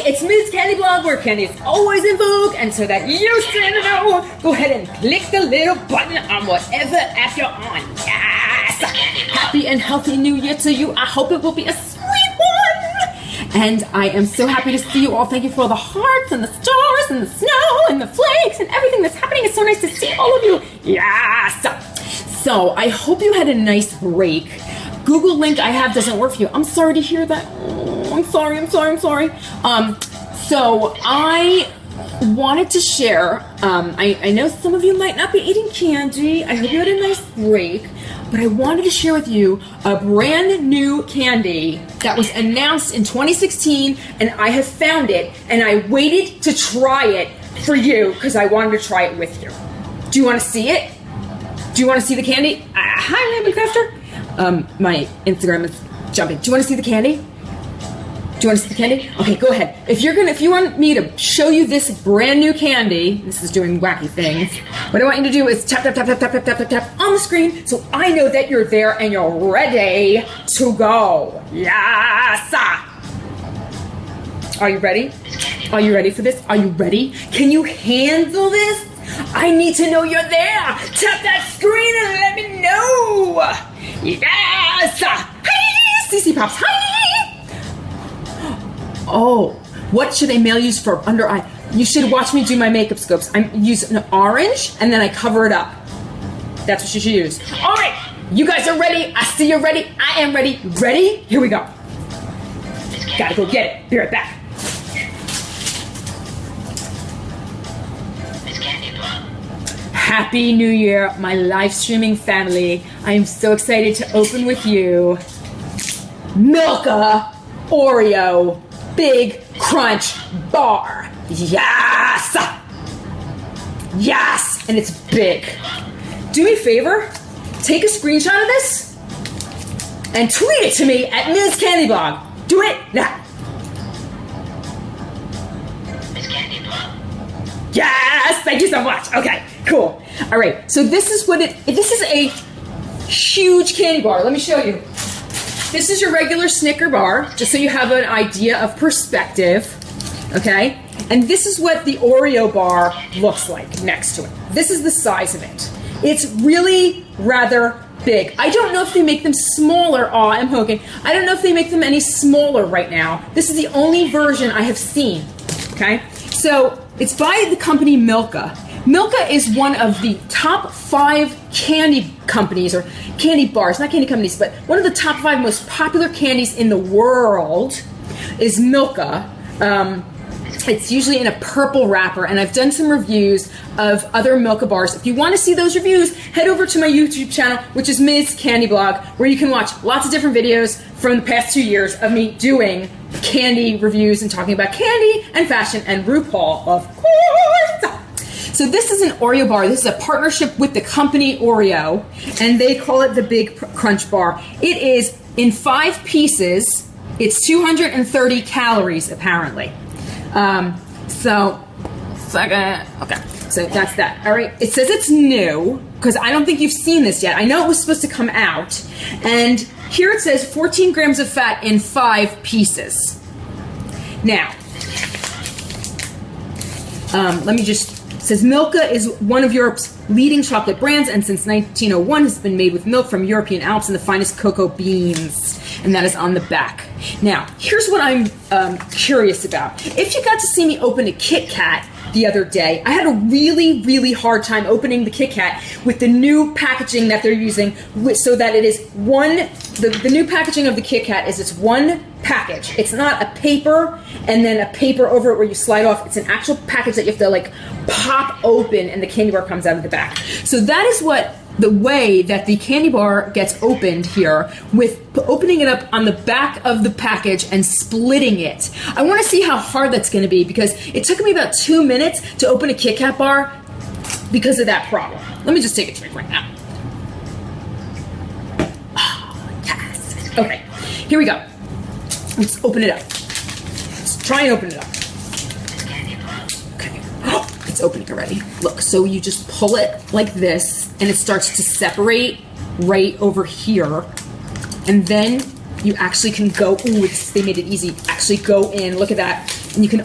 it's Ms. Candy Blog, where candy is always in vogue, and so that you stand to know, go ahead and click the little button on whatever app you're on. Yes! Happy and healthy New Year to you. I hope it will be a sweet one. And I am so happy to see you all. Thank you for all the hearts and the stars and the snow and the flakes and everything that's happening. It's so nice to see all of you. Yes! So I hope you had a nice break. Google link I have doesn't work for you. I'm sorry to hear that. Oh, I'm sorry. So I wanted to share, I know some of you might not be eating candy. I hope you had a nice break, but I wanted to share with you a brand new candy that was announced in 2016, and I have found it, and I waited to try it for you because I wanted to try it with you. Do you want to see it? Do you want to see the candy? Hi, Raymond Crafter. My Instagram is jumping. Do you want to see the candy? Do you want to see the candy? Okay, go ahead. If you want me to show you this brand new candy, this is doing wacky things. What I want you to do is tap, tap, tap, tap, tap, tap, tap, tap, tap on the screen so I know that you're there and you're ready to go. Yes! Are you ready? Are you ready for this? Are you ready? Can you handle this? I need to know you're there. Tap that screen and let me know. Yes! Hi, CC Pops. Hi! Oh, what should a male use for under eye? You should watch me do my makeup scopes. I use an orange and then I cover it up. That's what you should use. All right, you guys are ready. I see you're ready. I am ready. Ready? Here we go. Gotta go get it. Be right back. Happy New Year, my live streaming family. I am so excited to open with you Milka Oreo Big Crunch Bar. Yes! Yes! And it's big. Do me a favor, take a screenshot of this and tweet it to me at Ms. Candy Blog. Do it now. Ms. Candy Blog. Yes! Thank you so much. Okay, cool. All right, so this is this is a huge candy bar. Let me show you. This is your regular Snicker bar, just so you have an idea of perspective, okay? And this is what the Oreo bar looks like next to it. This is the size of it. It's really rather big. I don't know if they make them smaller. Oh, I'm joking. I don't know if they make them any smaller right now. This is the only version I have seen, okay? So it's by the company Milka. Milka is one of the top 5 candy companies, or candy bars, not candy companies, but one of the top 5 most popular candies in the world is Milka. It's usually in a purple wrapper, and I've done some reviews of other Milka bars. If you want to see those reviews, head over to my YouTube channel, which is Ms. Candy Blog, where you can watch lots of different videos from the past 2 years of me doing candy reviews and talking about candy and fashion and RuPaul, of course. So this is an Oreo bar. This is a partnership with the company Oreo, and they call it the Big Crunch Bar. It is in 5 pieces. It's 230 calories, apparently. Okay, so that's that. All right, it says it's new, because I don't think you've seen this yet. I know it was supposed to come out, and here it says 14 grams of fat in 5 pieces. Now, let me just... It says Milka is one of Europe's leading chocolate brands, and since 1901 has been made with milk from European Alps and the finest cocoa beans, and that is on the back. Now, here's what I'm curious about. If you got to see me open a Kit Kat the other day, I had a really, really hard time opening the Kit Kat with the new packaging that they're using, so that it is one, the new packaging of the Kit Kat is it's one package. It's not a paper and then a paper over it where you slide off. It's an actual package that you have to like pop open and the candy bar comes out of the back. So that is what the way that the candy bar gets opened here, with opening it up on the back of the package and splitting it. I want to see how hard that's going to be, because it took me about 2 minutes to open a Kit Kat bar because of that problem. Let me just take a drink right now. Oh, yes. Okay, here we go. Let's open it up. Let's try and open it up. Okay. Oh, it's opening already. Look, so you just pull it like this, and it starts to separate right over here. And then you actually can go, they made it easy. Actually go in, look at that. And you can,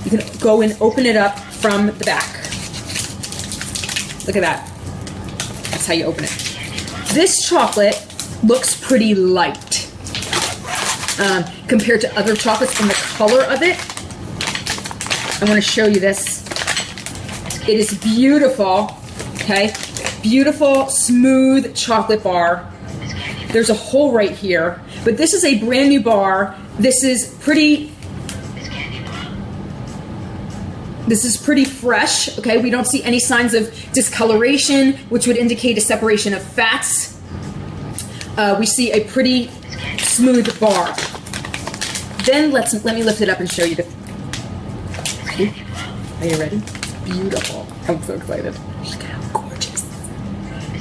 you can go and open it up from the back. Look at that. That's how you open it. This chocolate looks pretty light compared to other chocolates in the color of it. I want to show you this. It is beautiful, okay? Beautiful, smooth chocolate bar. There's a hole right here, but this is a brand new bar. This is pretty fresh, okay? We don't see any signs of discoloration, which would indicate a separation of fats. We see a pretty smooth bar. Then let me lift it up and show you the. Ready? Are you ready? Beautiful. I'm so excited. Look how gorgeous.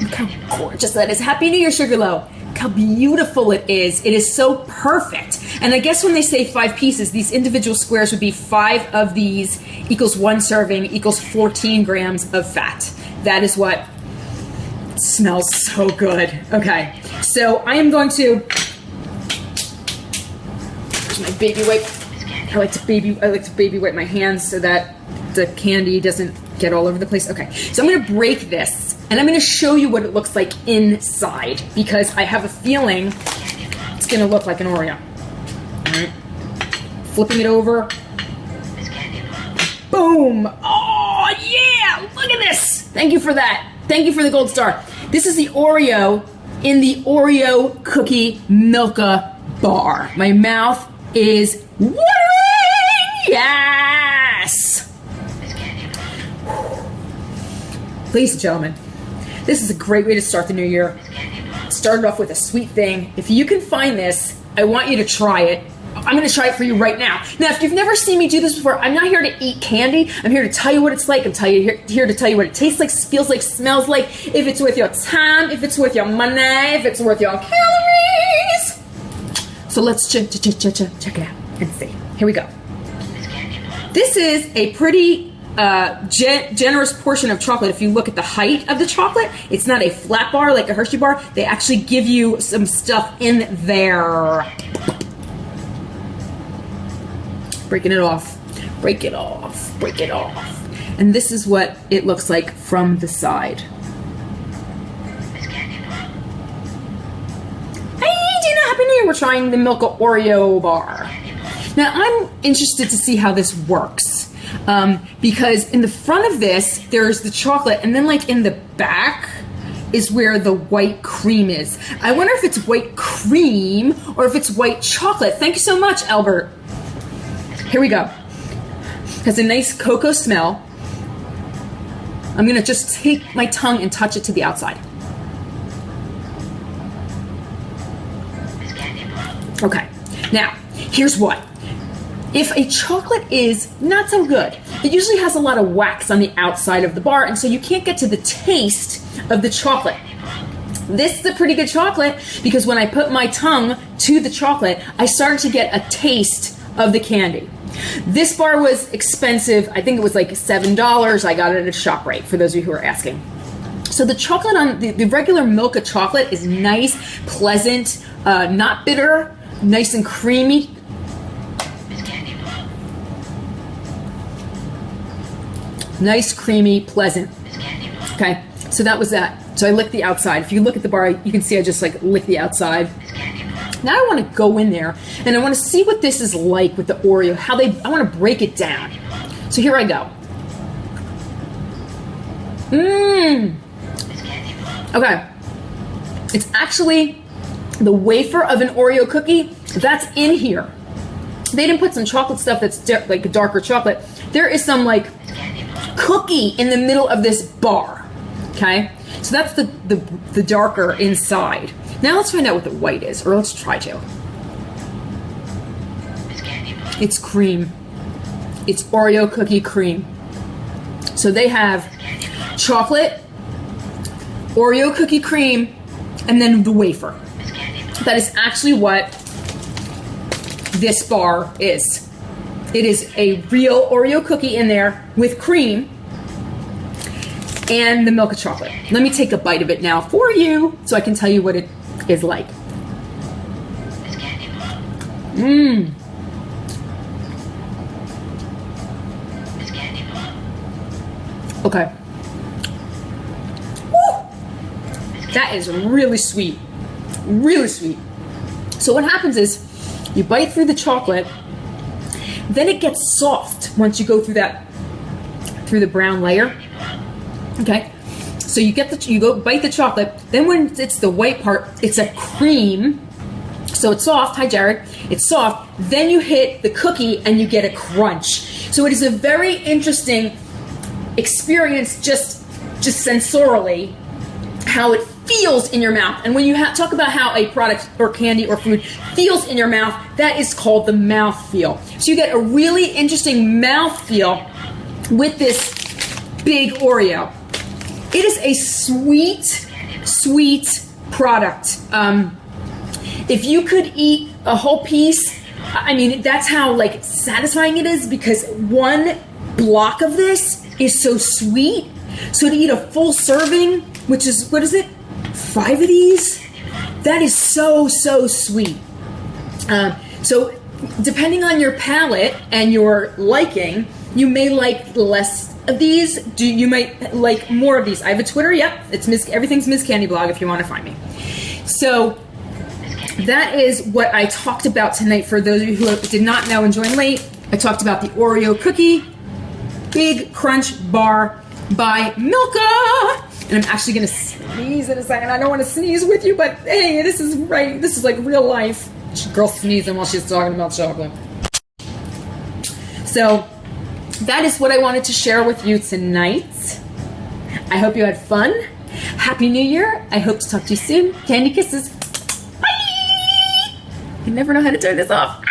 Look how gorgeous that is. Happy New Year, Sugarloaf. Look how beautiful it is. It is so perfect. And I guess when they say 5 pieces, these individual squares would be 5 of these equals 1 serving equals 14 grams of fat. That is what it smells so good. Okay, so I am going to, here's my baby wipe. I like to baby wipe my hands so that the candy doesn't get all over the place. Okay, so I'm gonna break this and I'm gonna show you what it looks like inside because I have a feeling it's gonna look like an Oreo. All right, flipping it over. Boom! Oh yeah! Look at this! Thank you for that. Thank you for the gold star. This is the Oreo in the Oreo cookie Milka bar. My mouth is watering! Yes! Ladies and gentlemen, this is a great way to start the new year. Start it off with a sweet thing. If you can find this, I want you to try it. I'm going to try it for you right now. Now, if you've never seen me do this before, I'm not here to eat candy. I'm here to tell you what it's like. I'm here to tell you what it tastes like, feels like, smells like, if it's worth your time, if it's worth your money, if it's worth your calories. So let's check it out and see. Here we go. This is a pretty generous portion of chocolate. If you look at the height of the chocolate, it's not a flat bar like a Hershey bar. They actually give you some stuff in there. Breaking it off, break it off, break it off. And this is what it looks like from the side. Hey, Gina, Happy New Year. We're trying the Milka Oreo bar. Now, I'm interested to see how this works because in the front of this, there's the chocolate, and then like in the back is where the white cream is. I wonder if it's white cream or if it's white chocolate. Thank you so much, Albert. Here we go. Has a nice cocoa smell. I'm gonna just take my tongue and touch it to the outside. Okay, now, here's what. If a chocolate is not so good, it usually has a lot of wax on the outside of the bar, and so you can't get to the taste of the chocolate. This is a pretty good chocolate because when I put my tongue to the chocolate, I started to get a taste of the candy. This bar was expensive. I think it was like $7. I got it at ShopRite, for those of you who are asking. So the chocolate on the regular Milka chocolate is nice, pleasant, not bitter, nice and creamy. Nice, creamy, pleasant. Okay, so that was that. So I licked the outside. If you look at the bar, you can see I just like licked the outside. Now I want to go in there and I want to see what this is like with the Oreo, I want to break it down. So here I go. Okay. It's actually the wafer of an Oreo cookie that's in here. They didn't put some chocolate stuff that's like a darker chocolate. There is some like cookie in the middle of this bar. Okay? So that's the darker inside. Now let's find out what the white is, or let's try to. It's cream. It's Oreo cookie cream. So they have chocolate, Oreo cookie cream, and then the wafer. That is actually what this bar is. It is a real Oreo cookie in there with cream and the Milka chocolate. Let me take a bite of it now for you so I can tell you what it is like. Mmm. Okay. Woo! That is really sweet. Really sweet. So what happens is you bite through the chocolate, then it gets soft once you go through the brown layer. Okay. So you go bite the chocolate, then when it's the white part, it's a cream. So it's soft. Hi, Jared. It's soft. Then you hit the cookie and you get a crunch. So it is a very interesting experience just sensorially, how it feels in your mouth. And when you talk about how a product or candy or food feels in your mouth, that is called the mouth feel. So you get a really interesting mouth feel with this big Oreo. It is a sweet, sweet product. If you could eat a whole piece, I mean, that's how like satisfying it is, because one block of this is so sweet. So to eat a full serving, which is, what is it? 5 of these? That is so, so sweet. So depending on your palate and your liking, you may like less of these. You might like more of these. I have a Twitter. Yep. It's everything's Ms. Candy Blog if you want to find me. So that is what I talked about tonight. For those of you who did not know and joined late, I talked about the Oreo cookie Big Crunch Bar by Milka. And I'm actually going to sneeze in a second. I don't want to sneeze with you, but hey, this is right. This is like real life. Girl sneezing while she's talking about chocolate. So that is what I wanted to share with you tonight. I hope you had fun. Happy New Year. I hope to talk to you soon. Candy kisses. Bye. I never know how to turn this off.